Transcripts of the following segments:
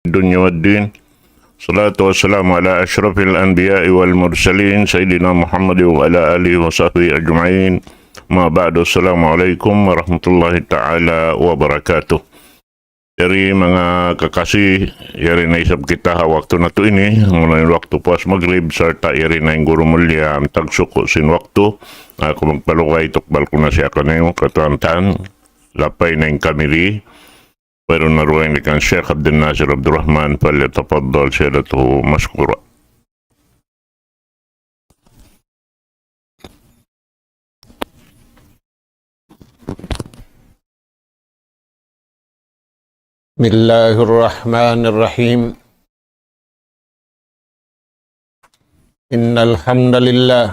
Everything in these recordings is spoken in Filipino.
الدنيا والدين. صلاة والسلام على أشرف الأنبياء والمرسلين سيدنا محمد وعلى آله وصحبه أجمعين. ما بعد، السلام عليكم warahmatullahi ta'ala wabarakatuh. Dari mga kakasih, yari na isab kita waktu na to ini, muna yung waktu pas magrib, sarta yari na yung guru mulia, ang tagsuko sin waktu, ako magpalukay, tukbal ko na siya kanayong katuantan, lapay na yung kamiri, pero naruwain ni kan Sheikh Abdul Nasir Abdul Rahman, falyatafaddal siyadatuhu maskura. بسم الله الرحمن الرحيم. إن الحمد لله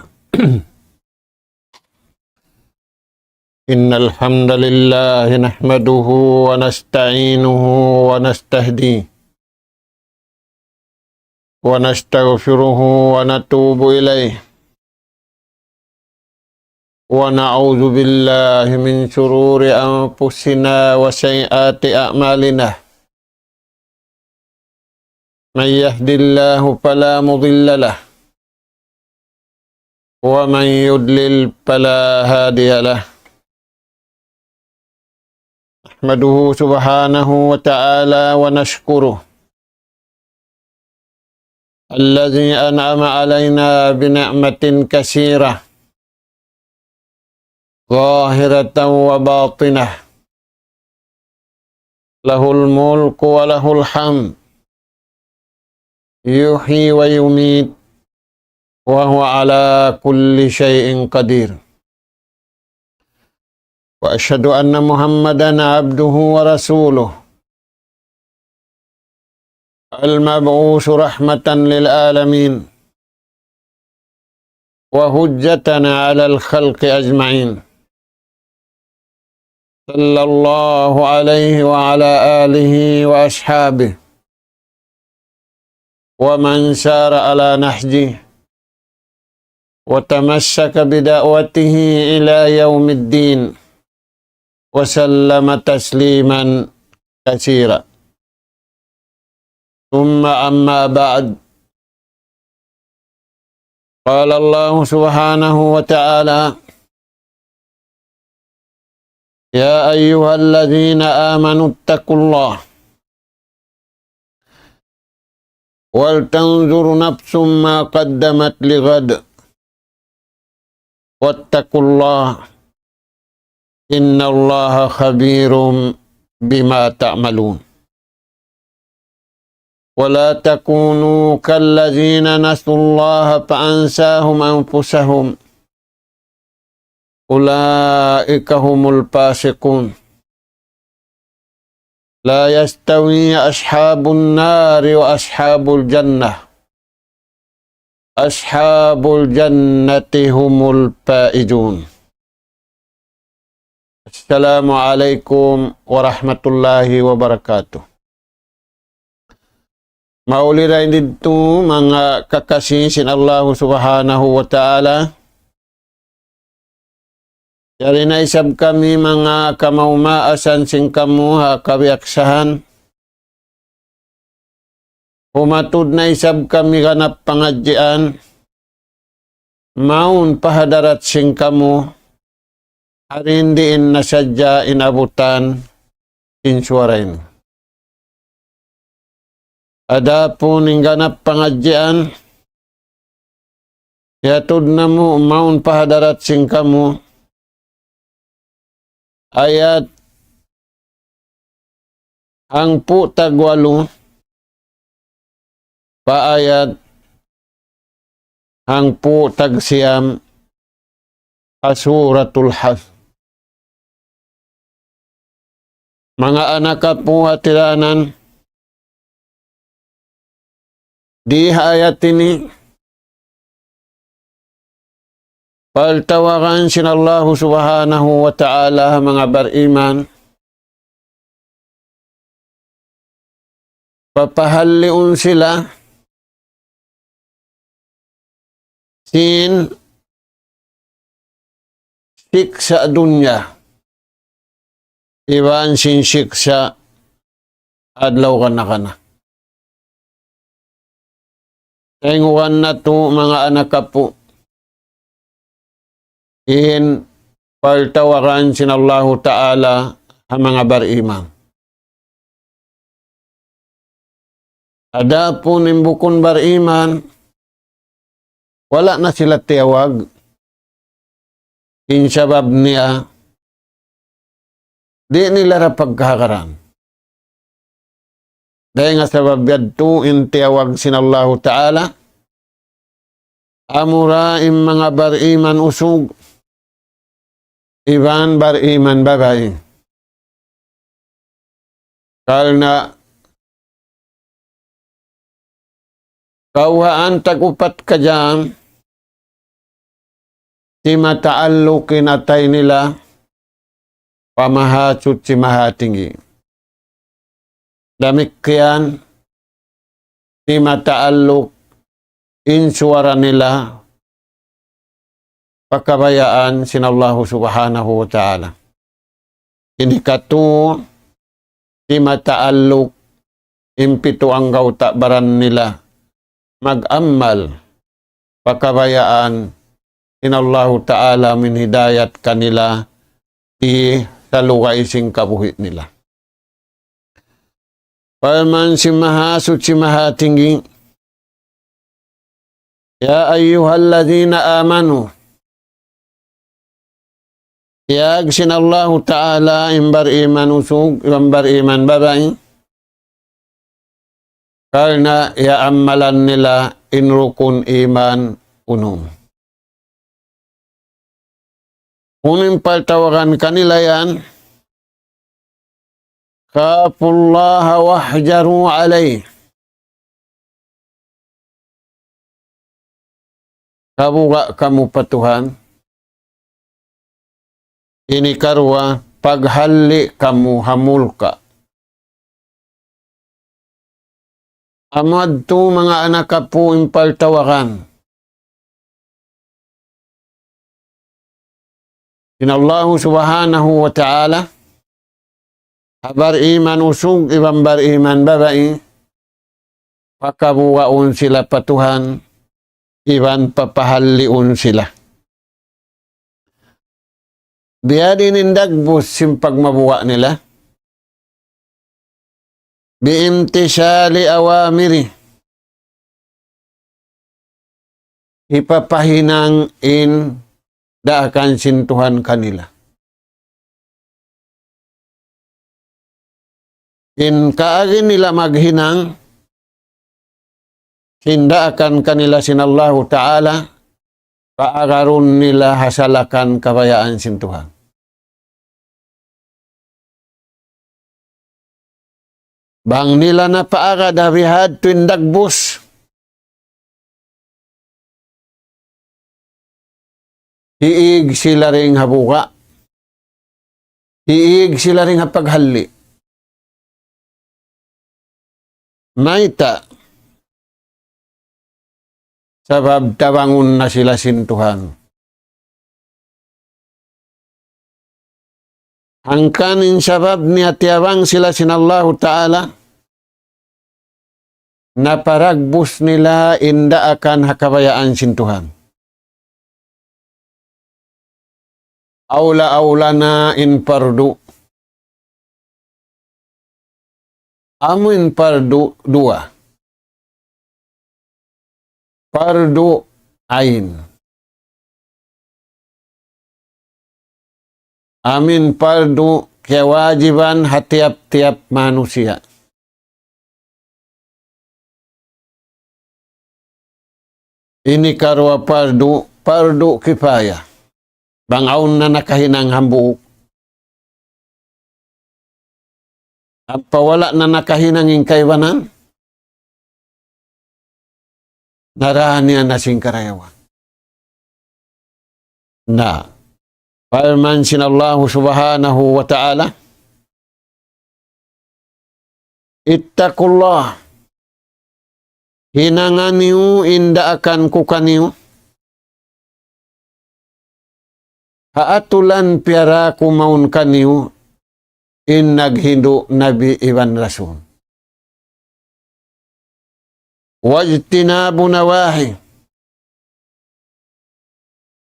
إن الحمد لله نحمده ونستعينه ونستهديه ونستغفره ونتوب إليه ونعوذ بالله من شرور أنفسنا وسيئات أعمالنا. من يهد الله فلا مضل له ومن يضلل فلا هادي له. نحمده سبحانه وتعالى ونشكره الذي أنعم علينا بنعمة كثيرة ظاهرة وباطنة، له الملك وله الحمد، يحيي ويميت وهو على كل شيء قدير. وأشهد أن محمدًا عبده ورسوله المبعوث رحمة للعالمين وهجتنا على الخلق أجمعين، صلى الله عليه وعلى آله وأصحابه ومن سار على نهجه وتمسك بدعوته إلى يوم الدين وسلم تسليما كثيرا. ثم أما بعد، قال الله سبحانه وتعالى: يا أيها الذين آمنوا اتقوا الله ولتنظر نفس ما قدمت لغد واتقوا الله إن الله خبير بما تعملون. ولا تكونوا كالذين نسوا الله فأنساهم أنفسهم أولئك هم الفاسقون. لا يستوي أصحاب النار وأصحاب الجنة، أصحاب الجنة هم الفائزون. السلام عليكم ورحمة الله وبركاته. Mauliray dito mga kakasih sin Allah subhanahu wa ta'ala. Yari na isab kami mga kamaumaasan sing kamuha kabiaksahan. Humatud na isab kami ganap pangadjian. Maun pahadarat sing kamu. Harindiin na sadya inabutan sinsuarain. Ada po ning ganap pangadjian. Yatud na mo maun pahadarat sing kamu. Ayat ang po tagwalo paayat ang po tagsiyam asuratul haf. Mga anak po hatiranan, di ayat ini paltawakan sin Allah subhanahu wa ta'ala mga bariman, papahaliun sila sin siksa dunya, iwan sin siksa adlaw kana. Inguan na to mga anak kapo. In paltawakan sinallahu ta'ala ang mga bariman. Ada po nimbukon bariman, wala na sila tiyawag. Insabab niya, di nila ra pagkakaran. Dahil nga sabab yadto in tiyawag sinallahu ta'ala, amura im mga bariman usog, iban bariman babay. Karena kauhaan tagupat ka dyan, si mataallukin atay nila, pamahatsut si mahatingi. Damikian, si mataalluk, insuara nila, pagkabayaan sinallahu subhanahu wa ta'ala. Ini katu, si mataalluk, impito ang gauta baran nila, mag-ammal, pagkabayaan sinallahu ta'ala min hidayat kanila, di salukay sing kabuhit nila. Palman si mahasut si mahatinggi, ya ayyuhalladzina amanu, yag sinallahu ta'ala imbar iman usug, imbar iman babay, karena ya amalan nila inrukun iman unum. Kunin paltawakan kanila yan, kapullaha wahjaru alaih. Kabuga kamu patuhan. Ini karwa paghali kamu hamulka. Amad tu mga anak kapu impaltawakan. Inallahu subhanahu wa ta'ala habar iman usug ibang bar iman babai, pakabuwaon sila patuhan, iban papahaliun sila. Biyadin indagbus simpag mabuwa nila, biimtisali awamiri, ipapahinang in daakan sintuhan kanila. In kaagin nila maghinang, hindaakan kanila sinallahu ta'ala, kaagaron nila hasalakan kabayaan sintuhan. Bang nila na paaga darihad tuindagbus, hiig sila ring habuka, hiig sila ring hapaghali. Maita, sabab tabangun na sila sintuhan. Angkanin sabab niya tiyabang sila sinallahu ta'ala, naparagbus nila inda akan hakabayaan sintuhan. Aula-aula na in pardu. Amin pardu dua. Pardu ain. Amin pardu kewajiban hatiap-tiap manusia. Ini karwa pardu kifaya. Bangaon na nakahinang hambuuk. Apa wala na nakahinang ingkaywanan? Narahan niya na singkarayawan. Na, palman sinallahu subhanahu wa ta'ala, ittaqullah, hinangan niyo, inda akan kukaniyo, haatulan piara kumaun kaniyo, in naghindu nabi iwan rasul. wajtinabu nawahi.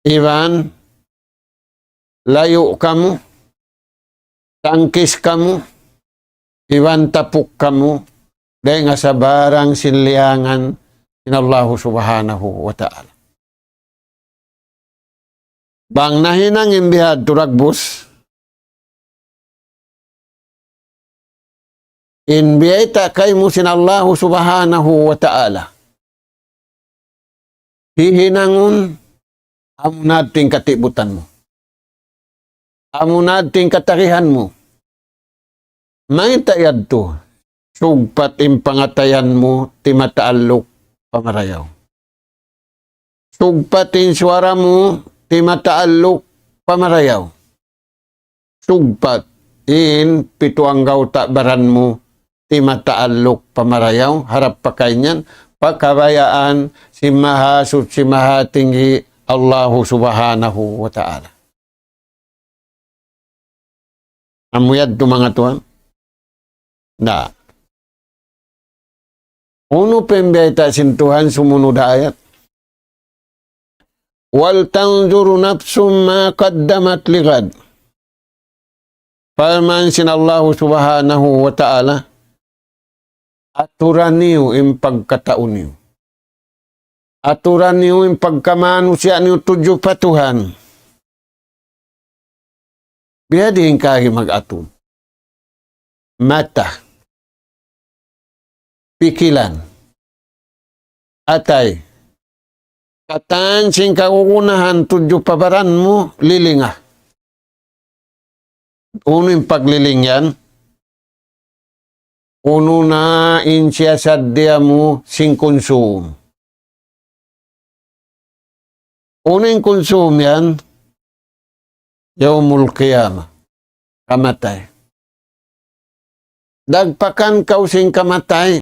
Iwan, layo kamu, tangkis kamu, iwan tapuk kamu, dahil nga sa barang sinliangan in Allah subhanahu wa ta'ala. Bang nahinang imbihad turagbus, inbiyata kay mo sin Allah subhanahu wa ta'ala. Hihinangon, amo nating katibutan mo. Amo nating katakihan mo. May tayad to, sugpat impangatayan mo, timataalok pamarayaw. Sugpat suara mo, timataalok pamarayaw. Sugpat in pituanggaw takbaran mo, timataalok pamarayaw, harap pa kanyan, pagkabayaan si mahasud si mahatinggi Allah subhanahu wa ta'ala. Amuyad to mga tuwan? Na. Uno pembeta sintuhan sumunod ayat. Wal tanzuru nafsum ma qaddamat ligad. Paman sin Allah subhanahu wa ta'ala, aturan niyo yung pagkataon niyo. Aturan niyo yung pagkamanusya niyo tujuh patuhan. Biyadihin kahi mag-atun. Mata, pikilan, atay, kataan sing kauunahan tujuh pabaran mo, lilinga. Uno yung pagliling yan. Uno na insyasadya mo sing konsum. Uno yung konsum yan, yaumul qiyamah, kamatay. Dagpakan kau sing kamatay,